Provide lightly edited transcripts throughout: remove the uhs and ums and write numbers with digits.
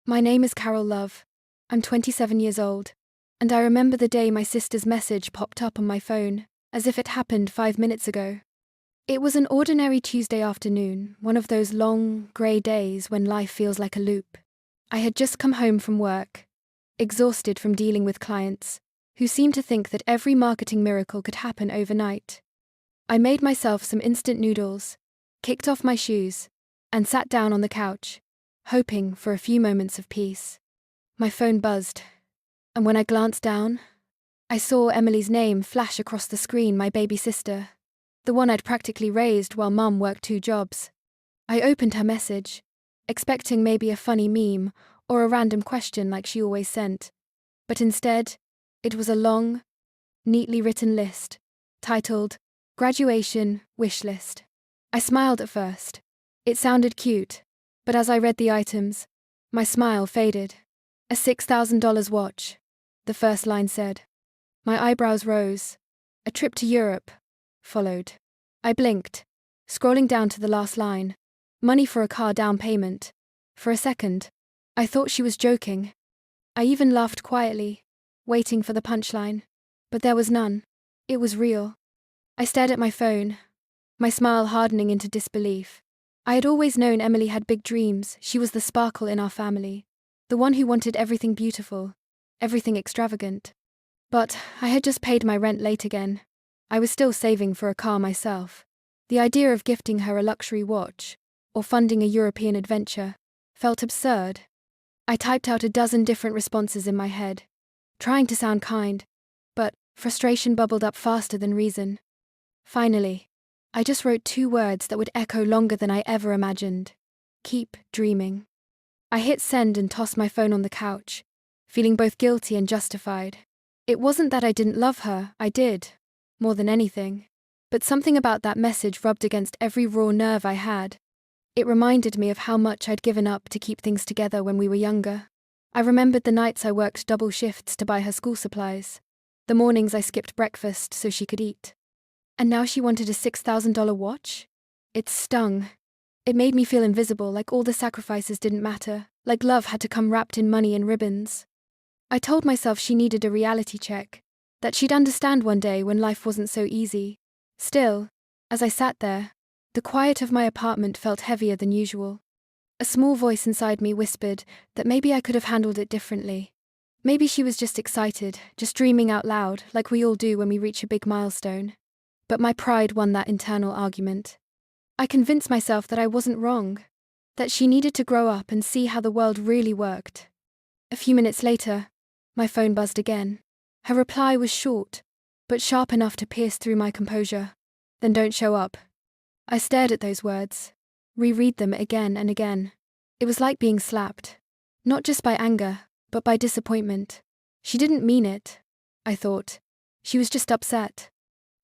My name is Carol Love. I'm 27 years old, and I remember the day my sister's message popped up on my phone, as if it happened 5 minutes ago. It was an ordinary Tuesday afternoon, one of those long, grey days when life feels like a loop. I had just come home from work, exhausted from dealing with clients, who seemed to think that every marketing miracle could happen overnight. I made myself some instant noodles, kicked off my shoes, and sat down on the couch, hoping for a few moments of peace. My phone buzzed, and when I glanced down, I saw Emily's name flash across the screen, my baby sister, the one I'd practically raised while Mum worked 2 jobs. I opened her message, expecting maybe a funny meme or a random question like she always sent. But instead, it was a long, neatly written list, titled, Graduation Wish List. I smiled at first. It sounded cute, but as I read the items, my smile faded. A $6,000 watch, the first line said. My eyebrows rose. A trip to Europe followed. I blinked, scrolling down to the last line. Money for a car down payment. For a second, I thought she was joking. I even laughed quietly, waiting for the punchline. But there was none. It was real. I stared at my phone, my smile hardening into disbelief. I had always known Emily had big dreams. She was the sparkle in our family, the one who wanted everything beautiful, everything extravagant. But I had just paid my rent late again. I was still saving for a car myself. The idea of gifting her a luxury watch, or funding a European adventure, felt absurd. I typed out a dozen different responses in my head, trying to sound kind, but frustration bubbled up faster than reason. Finally, I just wrote 2 words that would echo longer than I ever imagined. Keep dreaming. I hit send and tossed my phone on the couch, feeling both guilty and justified. It wasn't that I didn't love her, I did, more than anything. But something about that message rubbed against every raw nerve I had. It reminded me of how much I'd given up to keep things together when we were younger. I remembered the nights I worked double shifts to buy her school supplies, the mornings I skipped breakfast so she could eat. And now she wanted a $6,000 watch? It stung. It made me feel invisible, like all the sacrifices didn't matter, like love had to come wrapped in money and ribbons. I told myself she needed a reality check, that she'd understand one day when life wasn't so easy. Still, as I sat there, the quiet of my apartment felt heavier than usual. A small voice inside me whispered that maybe I could have handled it differently. Maybe she was just excited, just dreaming out loud, like we all do when we reach a big milestone. But my pride won that internal argument. I convinced myself that I wasn't wrong, that she needed to grow up and see how the world really worked. A few minutes later, my phone buzzed again. Her reply was short, but sharp enough to pierce through my composure. Then don't show up. I stared at those words, reread them again and again. It was like being slapped, not just by anger, but by disappointment. She didn't mean it, I thought. She was just upset.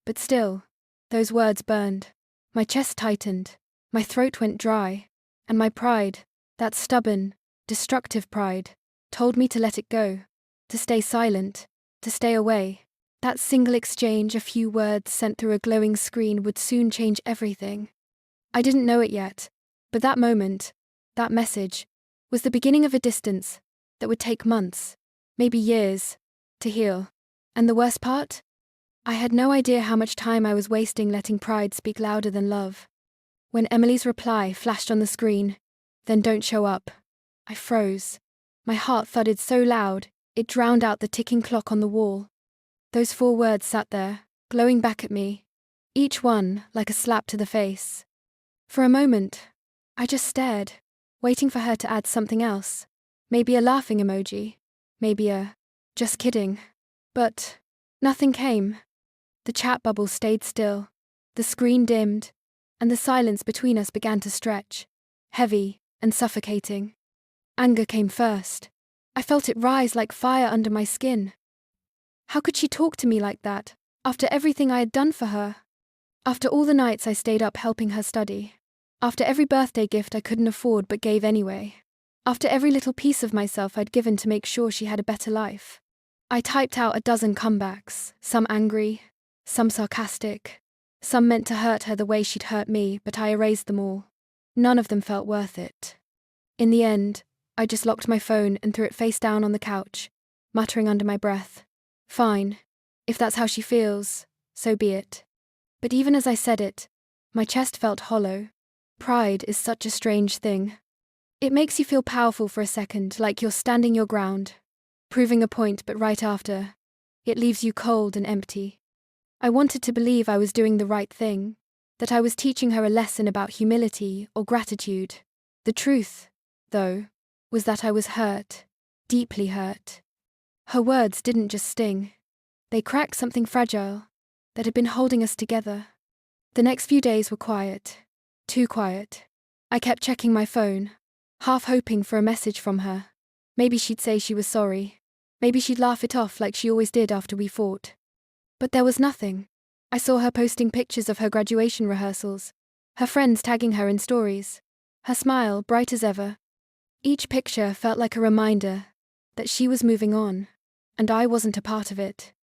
But still, those words burned. My chest tightened, my throat went dry, and my pride, that stubborn, destructive pride, told me to let it go, to stay silent, to stay away. That single exchange, a few words sent through a glowing screen, would soon change everything. I didn't know it yet, but that moment, that message, was the beginning of a distance that would take months, maybe years, to heal. And the worst part? I had no idea how much time I was wasting letting pride speak louder than love. When Emily's reply flashed on the screen, "Then don't show up," I froze. My heart thudded so loud, it drowned out the ticking clock on the wall. Those 4 words sat there, glowing back at me, each one like a slap to the face. For a moment, I just stared, waiting for her to add something else. Maybe a laughing emoji, maybe a "just kidding." But nothing came. The chat bubble stayed still, the screen dimmed, and the silence between us began to stretch, heavy and suffocating. Anger came first. I felt it rise like fire under my skin. How could she talk to me like that, after everything I had done for her? After all the nights I stayed up helping her study. After every birthday gift I couldn't afford but gave anyway. After every little piece of myself I'd given to make sure she had a better life. I typed out a dozen comebacks, some angry, some sarcastic, some meant to hurt her the way she'd hurt me, but I erased them all. None of them felt worth it. In the end, I just locked my phone and threw it face down on the couch, muttering under my breath, "Fine. If that's how she feels, so be it." But even as I said it, my chest felt hollow. Pride is such a strange thing. It makes you feel powerful for a second, like you're standing your ground, proving a point, but right after, it leaves you cold and empty. I wanted to believe I was doing the right thing, that I was teaching her a lesson about humility or gratitude. The truth, though, was that I was hurt, deeply hurt. Her words didn't just sting. They cracked something fragile that had been holding us together. The next few days were quiet, too quiet. I kept checking my phone, half hoping for a message from her. Maybe she'd say she was sorry. Maybe she'd laugh it off like she always did after we fought. But there was nothing. I saw her posting pictures of her graduation rehearsals, her friends tagging her in stories, her smile bright as ever. Each picture felt like a reminder that she was moving on, and I wasn't a part of it.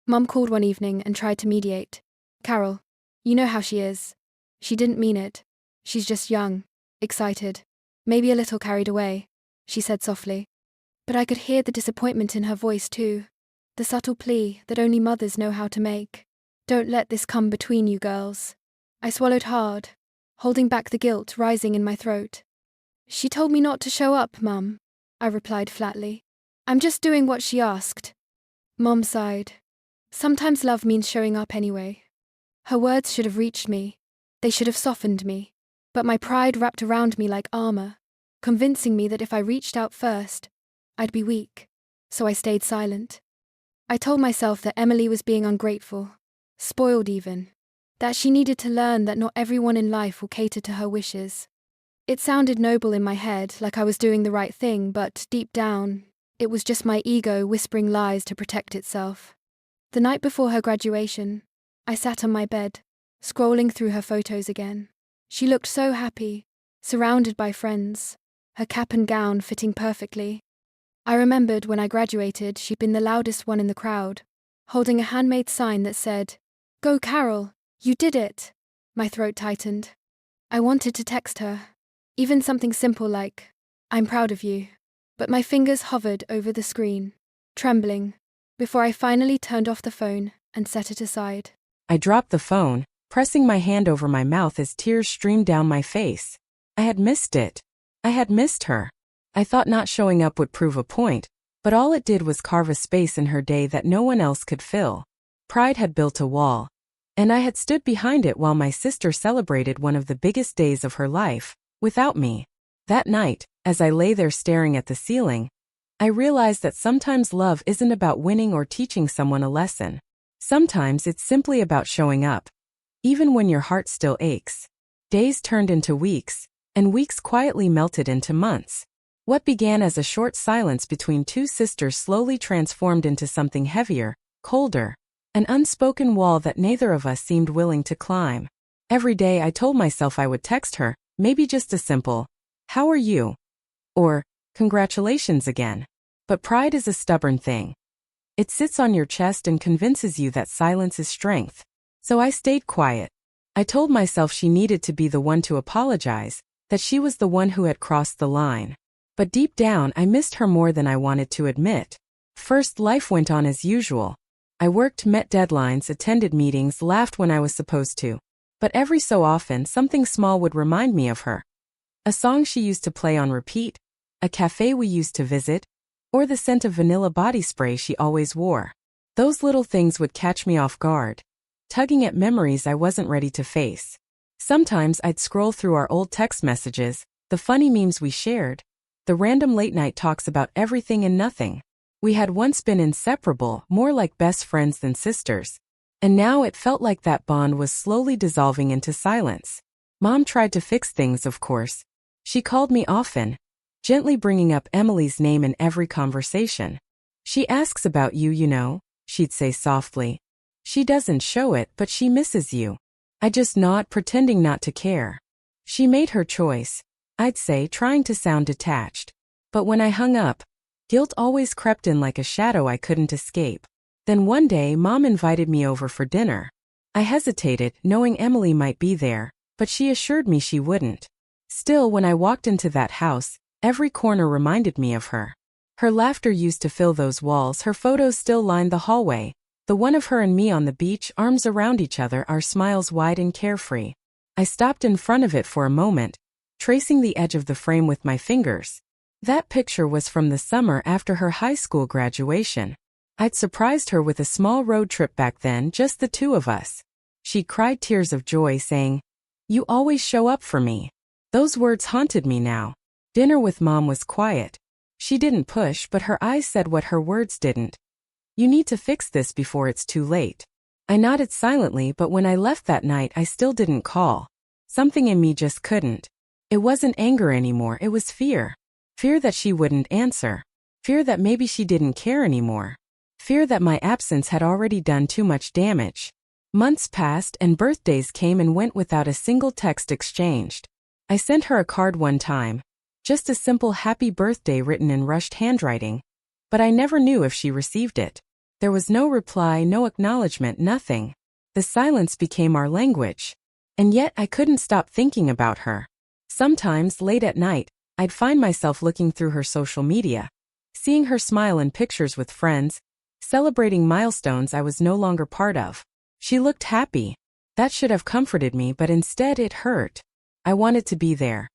Mum called one evening and tried to mediate. "Carol, you know how she is. She didn't mean it. She's just young, excited, maybe a little carried away," she said softly. But I could hear the disappointment in her voice too, the subtle plea that only mothers know how to make. "Don't let this come between you girls." I swallowed hard, holding back the guilt rising in my throat. "She told me not to show up, Mum," I replied flatly. "I'm just doing what she asked." Mom sighed. Sometimes love means showing up anyway. Her words should have reached me. They should have softened me. But my pride wrapped around me like armor, convincing me that if I reached out first, I'd be weak. So I stayed silent. I told myself that Emily was being ungrateful, spoiled even, that she needed to learn that not everyone in life will cater to her wishes. It sounded noble in my head, like I was doing the right thing, but deep down, it was just my ego whispering lies to protect itself. The night before her graduation, I sat on my bed, scrolling through her photos again. She looked so happy, surrounded by friends, her cap and gown fitting perfectly. I remembered when I graduated, she'd been the loudest one in the crowd, holding a handmade sign that said, "Go Carol, you did it." My throat tightened. I wanted to text her, even something simple like, "I'm proud of you." But my fingers hovered over the screen, trembling, before I finally turned off the phone and set it aside. I dropped the phone, pressing my hand over my mouth as tears streamed down my face. I had missed it. I had missed her. I thought not showing up would prove a point, but all it did was carve a space in her day that no one else could fill. Pride had built a wall, and I had stood behind it while my sister celebrated one of the biggest days of her life, without me. That night, as I lay there staring at the ceiling, I realized that sometimes love isn't about winning or teaching someone a lesson. Sometimes it's simply about showing up, even when your heart still aches. Days turned into weeks, and weeks quietly melted into months. What began as a short silence between two sisters slowly transformed into something heavier, colder, an unspoken wall that neither of us seemed willing to climb. Every day I told myself I would text her, maybe just a simple, "How are you?" or "Congratulations again." But pride is a stubborn thing. It sits on your chest and convinces you that silence is strength. So I stayed quiet. I told myself she needed to be the one to apologize, that she was the one who had crossed the line. But deep down, I missed her more than I wanted to admit. First, life went on as usual. I worked, met deadlines, attended meetings, laughed when I was supposed to. But every so often, something small would remind me of her. A song she used to play on repeat, a cafe we used to visit, or the scent of vanilla body spray she always wore. Those little things would catch me off guard, tugging at memories I wasn't ready to face. Sometimes I'd scroll through our old text messages, the funny memes we shared, the random late-night talks about everything and nothing. We had once been inseparable, more like best friends than sisters. And now it felt like that bond was slowly dissolving into silence. Mom tried to fix things, of course. She called me often, gently bringing up Emily's name in every conversation. "She asks about you, you know," she'd say softly. "She doesn't show it, but she misses you." I just nod, pretending not to care. She made her choice, I'd say, trying to sound detached. But when I hung up, guilt always crept in like a shadow I couldn't escape. Then one day, Mom invited me over for dinner. I hesitated, knowing Emily might be there, but she assured me she wouldn't. Still, when I walked into that house, Every corner reminded me of her. Her laughter used to fill those walls, her photos still lined the hallway. The one of her and me on the beach, arms around each other, our smiles wide and carefree. I stopped in front of it for a moment, tracing the edge of the frame with my fingers. That picture was from the summer after her high school graduation. I'd surprised her with a small road trip back then, just the two of us. She cried tears of joy, saying, "You always show up for me." Those words haunted me now. Dinner with Mom was quiet. She didn't push, but her eyes said what her words didn't. "You need to fix this before it's too late." I nodded silently, but when I left that night I still didn't call. Something in me just couldn't. It wasn't anger anymore, it was fear. Fear that she wouldn't answer. Fear that maybe she didn't care anymore. Fear that my absence had already done too much damage. Months passed and birthdays came and went without a single text exchanged. I sent her a card one time. Just a simple happy birthday written in rushed handwriting. But I never knew if she received it. There was no reply, no acknowledgement, nothing. The silence became our language. And yet I couldn't stop thinking about her. Sometimes, late at night, I'd find myself looking through her social media, seeing her smile in pictures with friends, celebrating milestones I was no longer part of. She looked happy. That should have comforted me, but instead it hurt. I wanted to be there.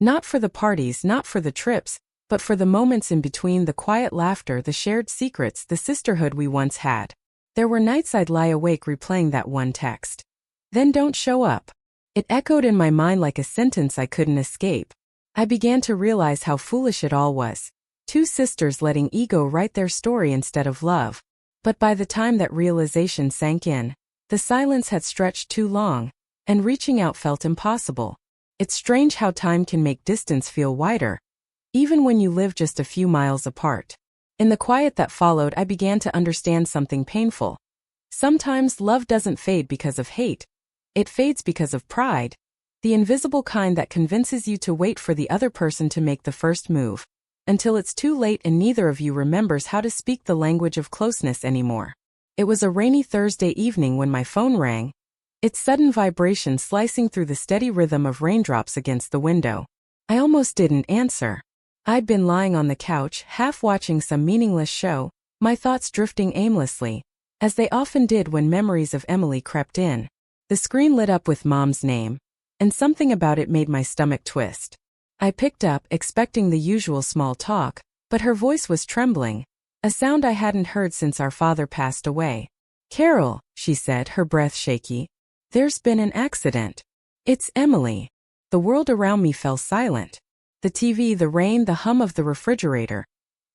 Not for the parties, not for the trips, but for the moments in between, the quiet laughter, the shared secrets, the sisterhood we once had. There were nights I'd lie awake replaying that one text. "Then don't show up." It echoed in my mind like a sentence I couldn't escape. I began to realize how foolish it all was. Two sisters letting ego write their story instead of love. But by the time that realization sank in, the silence had stretched too long, and reaching out felt impossible. It's strange how time can make distance feel wider, even when you live just a few miles apart. In the quiet that followed, I began to understand something painful. Sometimes love doesn't fade because of hate. It fades because of pride. The invisible kind that convinces you to wait for the other person to make the first move, until it's too late and neither of you remembers how to speak the language of closeness anymore. It was a rainy Thursday evening when my phone rang, its sudden vibration slicing through the steady rhythm of raindrops against the window. I almost didn't answer. I'd been lying on the couch, half watching some meaningless show, my thoughts drifting aimlessly, as they often did when memories of Emily crept in. The screen lit up with Mom's name, and something about it made my stomach twist. I picked up, expecting the usual small talk, but her voice was trembling, a sound I hadn't heard since our father passed away. "Carol," she said, her breath shaky, "there's been an accident." "It's Emily." The world around me fell silent. The TV, the rain, the hum of the refrigerator.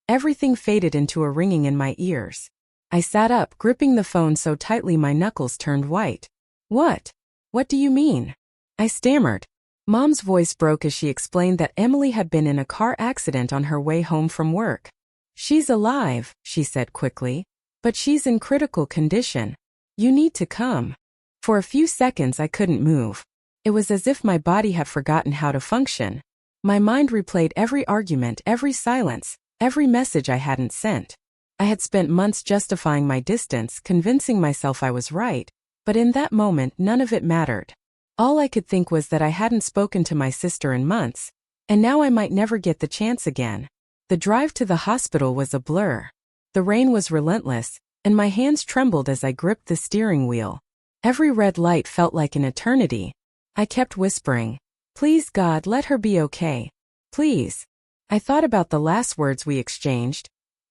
Everything faded into a ringing in my ears. I sat up, gripping the phone so tightly my knuckles turned white. "What? What do you mean?" I stammered. Mom's voice broke as she explained that Emily had been in a car accident on her way home from work. "She's alive," she said quickly, "but she's in critical condition. You need to come." For a few seconds I couldn't move. It was as if my body had forgotten how to function. My mind replayed every argument, every silence, every message I hadn't sent. I had spent months justifying my distance, convincing myself I was right, but in that moment none of it mattered. All I could think was that I hadn't spoken to my sister in months, and now I might never get the chance again. The drive to the hospital was a blur. The rain was relentless, and my hands trembled as I gripped the steering wheel. Every red light felt like an eternity. I kept whispering, "Please God, let her be okay. Please." I thought about the last words we exchanged.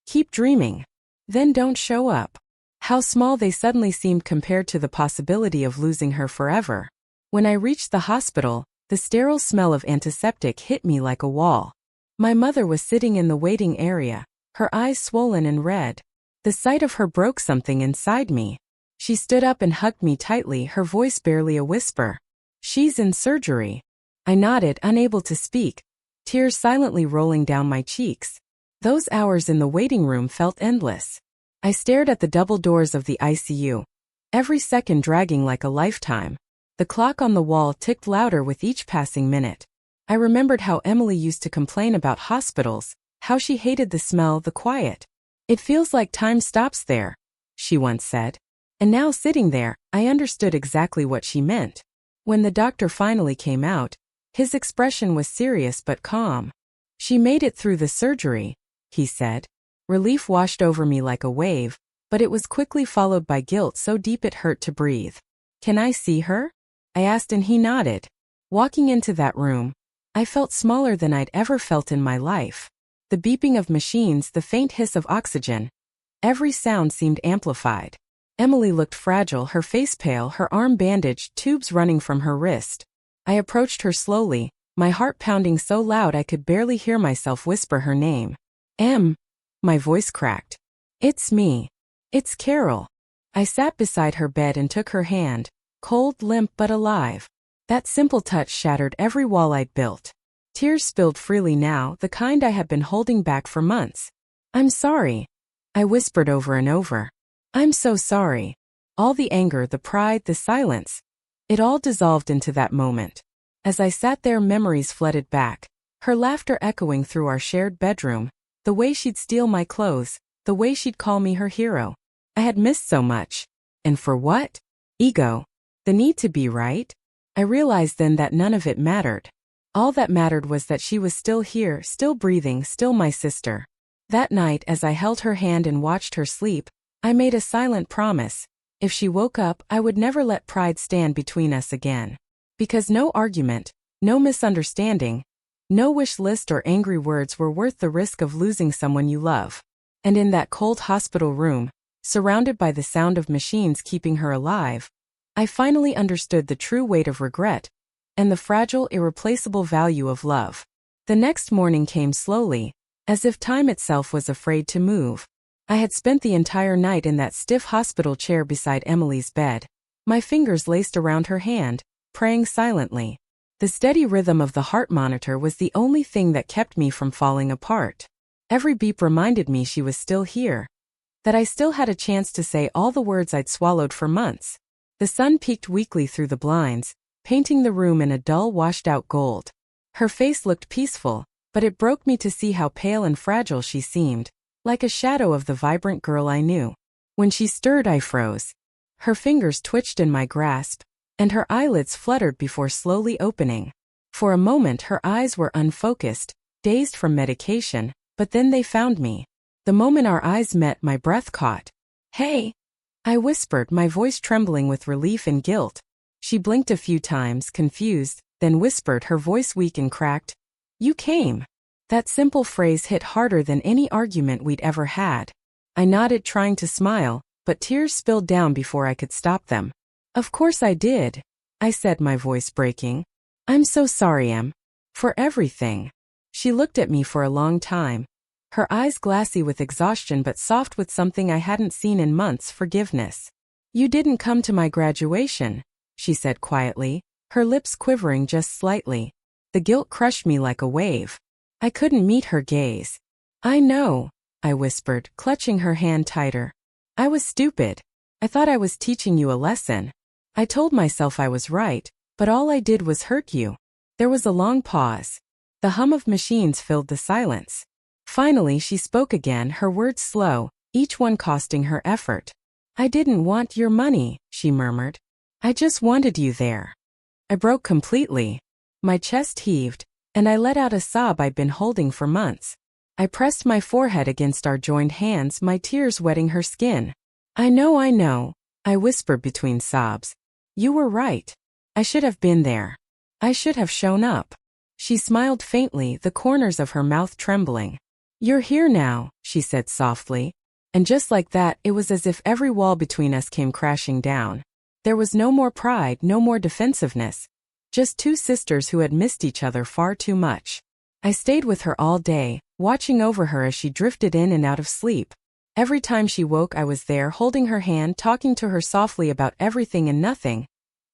"Keep dreaming. Then don't show up." How small they suddenly seemed compared to the possibility of losing her forever. When I reached the hospital, the sterile smell of antiseptic hit me like a wall. My mother was sitting in the waiting area, her eyes swollen and red. The sight of her broke something inside me. She stood up and hugged me tightly, her voice barely a whisper. "She's in surgery." I nodded, unable to speak, tears silently rolling down my cheeks. Those hours in the waiting room felt endless. I stared at the double doors of the ICU, every second dragging like a lifetime. The clock on the wall ticked louder with each passing minute. I remembered how Emily used to complain about hospitals, how she hated the smell, the quiet. "It feels like time stops there," she once said. And now sitting there, I understood exactly what she meant. When the doctor finally came out, his expression was serious but calm. She made it through the surgery, he said. Relief washed over me like a wave, but it was quickly followed by guilt so deep it hurt to breathe. Can I see her? I asked and he nodded. Walking into that room, I felt smaller than I'd ever felt in my life. The beeping of machines, the faint hiss of oxygen. Every sound seemed amplified. Emily looked fragile, her face pale, her arm bandaged, tubes running from her wrist. I approached her slowly, my heart pounding so loud I could barely hear myself whisper her name. Em. My voice cracked. It's me. It's Carol. I sat beside her bed and took her hand, cold, limp but alive. That simple touch shattered every wall I'd built. Tears spilled freely now, the kind I had been holding back for months. I'm sorry, I whispered over and over. I'm so sorry. All the anger, the pride, the silence. It all dissolved into that moment. As I sat there, memories flooded back, her laughter echoing through our shared bedroom, the way she'd steal my clothes, the way she'd call me her hero. I had missed so much. And for what? Ego. The need to be right. I realized then that none of it mattered. All that mattered was that she was still here, still breathing, still my sister. That night, as I held her hand and watched her sleep, I made a silent promise. If she woke up, I would never let pride stand between us again. Because no argument, no misunderstanding, no wish list or angry words were worth the risk of losing someone you love. And in that cold hospital room, surrounded by the sound of machines keeping her alive, I finally understood the true weight of regret and the fragile, irreplaceable value of love. The next morning came slowly, as if time itself was afraid to move. I had spent the entire night in that stiff hospital chair beside Emily's bed, my fingers laced around her hand, praying silently. The steady rhythm of the heart monitor was the only thing that kept me from falling apart. Every beep reminded me she was still here, that I still had a chance to say all the words I'd swallowed for months. The sun peeked weakly through the blinds, painting the room in a dull, washed-out gold. Her face looked peaceful, but it broke me to see how pale and fragile she seemed, like a shadow of the vibrant girl I knew. When she stirred, I froze. Her fingers twitched in my grasp, and her eyelids fluttered before slowly opening. For a moment her eyes were unfocused, dazed from medication, but then they found me. The moment our eyes met, my breath caught. Hey! I whispered, my voice trembling with relief and guilt. She blinked a few times, confused, then whispered, her voice weak and cracked. You came. That simple phrase hit harder than any argument we'd ever had. I nodded, trying to smile, but tears spilled down before I could stop them. Of course I did, I said, my voice breaking. I'm so sorry, Em. For everything. She looked at me for a long time, her eyes glassy with exhaustion but soft with something I hadn't seen in months, forgiveness. You didn't come to my graduation, she said quietly, her lips quivering just slightly. The guilt crushed me like a wave. I couldn't meet her gaze. I know, I whispered, clutching her hand tighter. I was stupid. I thought I was teaching you a lesson. I told myself I was right, but all I did was hurt you. There was a long pause. The hum of machines filled the silence. Finally she spoke again, her words slow, each one costing her effort. I didn't want your money, she murmured. I just wanted you there. I broke completely. My chest heaved, and I let out a sob I'd been holding for months. I pressed my forehead against our joined hands, my tears wetting her skin. I know, I whispered between sobs. You were right. I should have been there. I should have shown up. She smiled faintly, the corners of her mouth trembling. You're here now, she said softly. And just like that, it was as if every wall between us came crashing down. There was no more pride, no more defensiveness. Just two sisters who had missed each other far too much. I stayed with her all day, watching over her as she drifted in and out of sleep. Every time she woke, I was there, holding her hand, talking to her softly about everything and nothing.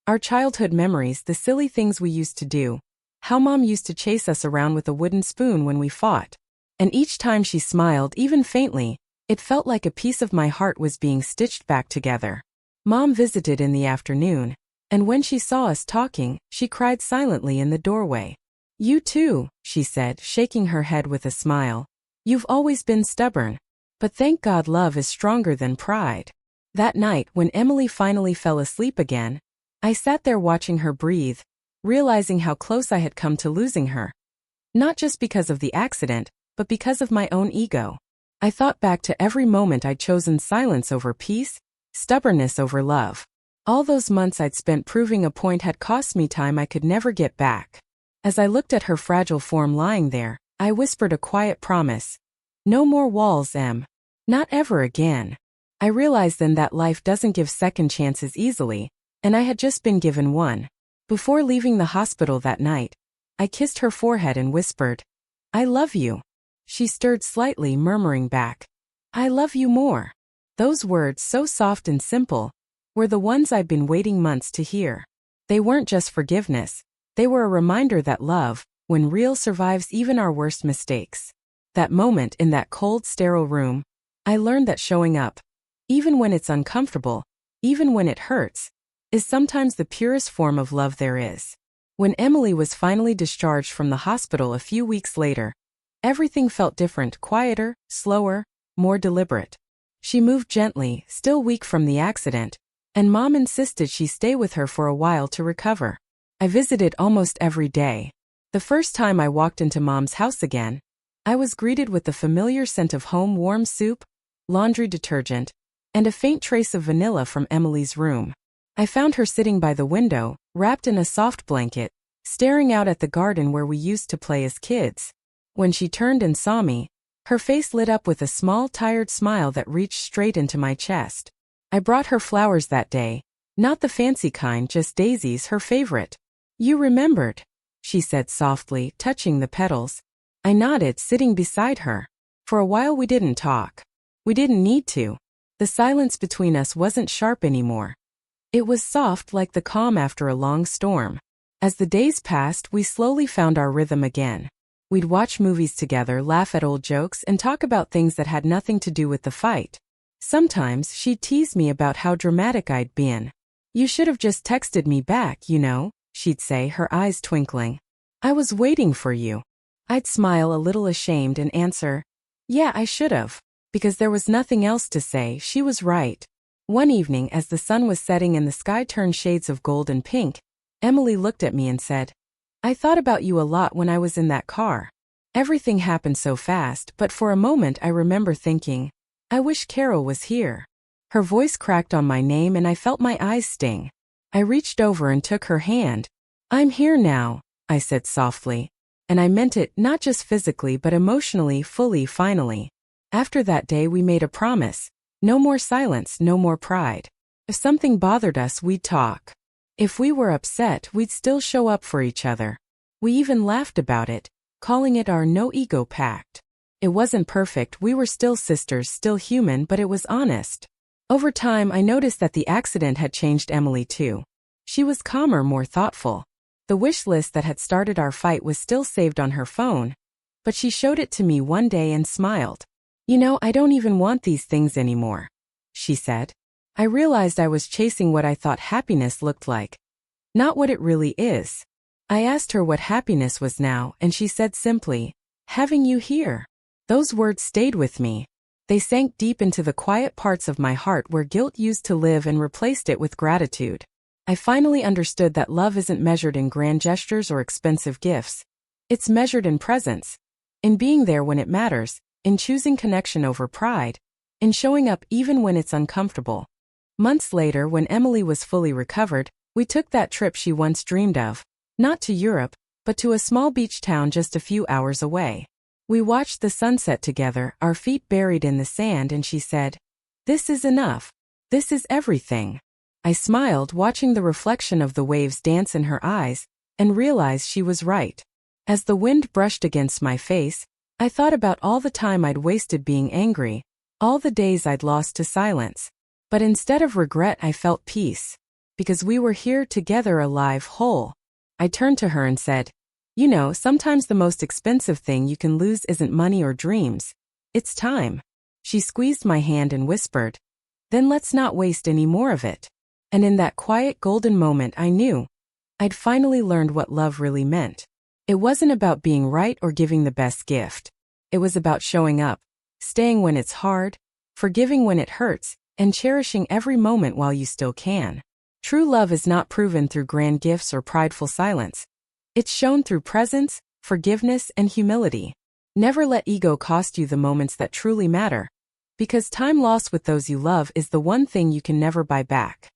Our childhood memories, the silly things we used to do. How Mom used to chase us around with a wooden spoon when we fought. And each time she smiled, even faintly, it felt like a piece of my heart was being stitched back together. Mom visited in the afternoon, and when she saw us talking, she cried silently in the doorway. You too, she said, shaking her head with a smile. You've always been stubborn. But thank God love is stronger than pride. That night, when Emily finally fell asleep again, I sat there watching her breathe, realizing how close I had come to losing her. Not just because of the accident, but because of my own ego. I thought back to every moment I'd chosen silence over peace, stubbornness over love. All those months I'd spent proving a point had cost me time I could never get back. As I looked at her fragile form lying there, I whispered a quiet promise. No more walls, Em. Not ever again. I realized then that life doesn't give second chances easily, and I had just been given one. Before leaving the hospital that night, I kissed her forehead and whispered, I love you. She stirred slightly, murmuring back, I love you more. Those words, so soft and simple, were the ones I'd been waiting months to hear. They weren't just forgiveness, they were a reminder that love, when real, survives even our worst mistakes. That moment in that cold, sterile room, I learned that showing up, even when it's uncomfortable, even when it hurts, is sometimes the purest form of love there is. When Emily was finally discharged from the hospital a few weeks later, everything felt different, quieter, slower, more deliberate. She moved gently, still weak from the accident, and Mom insisted she stay with her for a while to recover. I visited almost every day. The first time I walked into Mom's house again, I was greeted with the familiar scent of home warm soup, laundry detergent, and a faint trace of vanilla from Emily's room. I found her sitting by the window, wrapped in a soft blanket, staring out at the garden where we used to play as kids. When she turned and saw me, her face lit up with a small, tired smile that reached straight into my chest. I brought her flowers that day, not the fancy kind, just daisies, her favorite. You remembered, she said softly, touching the petals. I nodded, sitting beside her. For a while we didn't talk. We didn't need to. The silence between us wasn't sharp anymore. It was soft, like the calm after a long storm. As the days passed, we slowly found our rhythm again. We'd watch movies together, laugh at old jokes, and talk about things that had nothing to do with the fight. Sometimes she'd tease me about how dramatic I'd been. You should have just texted me back, you know, she'd say, her eyes twinkling. I was waiting for you. I'd smile, a little ashamed, and answer, yeah, I should have. Because there was nothing else to say. She was right. One evening, as the sun was setting and the sky turned shades of gold and pink, Emily looked at me and said, I thought about you a lot when I was in that car. Everything happened so fast, but for a moment I remember thinking, I wish Carol was here. Her voice cracked on my name and I felt my eyes sting. I reached over and took her hand. I'm here now, I said softly. And I meant it, not just physically but emotionally, fully, finally. After that day we made a promise. No more silence, no more pride. If something bothered us, we'd talk. If we were upset, we'd still show up for each other. We even laughed about it, calling it our no-ego pact. It wasn't perfect, we were still sisters, still human, but it was honest. Over time, I noticed that the accident had changed Emily too. She was calmer, more thoughtful. The wish list that had started our fight was still saved on her phone, but she showed it to me one day and smiled. You know, I don't even want these things anymore, she said. I realized I was chasing what I thought happiness looked like, not what it really is. I asked her what happiness was now, and she said simply, having you here. Those words stayed with me. They sank deep into the quiet parts of my heart where guilt used to live and replaced it with gratitude. I finally understood that love isn't measured in grand gestures or expensive gifts. It's measured in presence, in being there when it matters, in choosing connection over pride, in showing up even when it's uncomfortable. Months later, when Emily was fully recovered, we took that trip she once dreamed of, not to Europe, but to a small beach town just a few hours away. We watched the sunset together, our feet buried in the sand, and she said, "This is enough. This is everything." I smiled, watching the reflection of the waves dance in her eyes, and realized she was right. As the wind brushed against my face, I thought about all the time I'd wasted being angry, all the days I'd lost to silence. But instead of regret, I felt peace. Because we were here together, alive, whole. I turned to her and said, "You know, sometimes the most expensive thing you can lose isn't money or dreams. It's time." She squeezed my hand and whispered, "Then let's not waste any more of it." And in that quiet golden moment I knew I'd finally learned what love really meant. It wasn't about being right or giving the best gift. It was about showing up, staying when it's hard, forgiving when it hurts, and cherishing every moment while you still can. True love is not proven through grand gifts or prideful silence. It's shown through presence, forgiveness, and humility. Never let ego cost you the moments that truly matter, because time lost with those you love is the one thing you can never buy back.